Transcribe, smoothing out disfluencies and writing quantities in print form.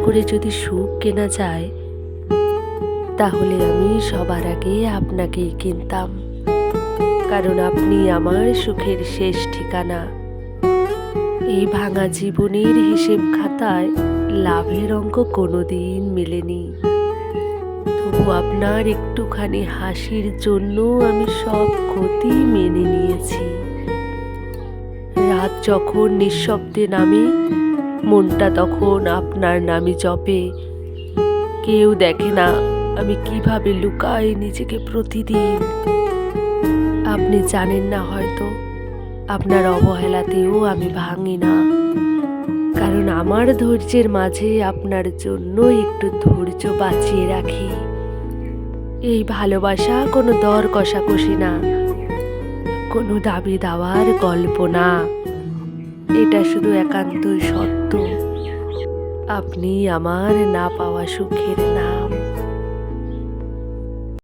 করে যদি সুখ কেনা যায়, তাহলে আমি সবার আগে আপনাকেই কিনতাম, কারণ আপনি আমার সুখের শেষ ঠিকানা। এই ভাঙা জীবনের হিসেব খাতায় লাভের অঙ্ক কোনোদিন মেলেনি, তবু আপনার একটুখানি হাসির জন্য আমি সব ক্ষতি মেনে নিয়েছি। রাত যখন নিঃশব্দে নামে, মনটা তখন আপনার নামই জপে। কেউ দেখে না আমি কিভাবে লুকাই নিজেকে প্রতিদিন। আপনি জানেন না হয়তো, আপনার অবহেলাতেও আমি ভাঙি না, কারণ আমার ধৈর্যের মাঝে আপনার জন্য একটু ধৈর্য বাঁচিয়ে রাখি। এই ভালোবাসা কোনো দর কষাকষি না, কোনো দাবি দেওয়ার গল্প না, এটা শুধু একান্তই সত্য। আপনি আমার না পাওয়া সুখের নাম।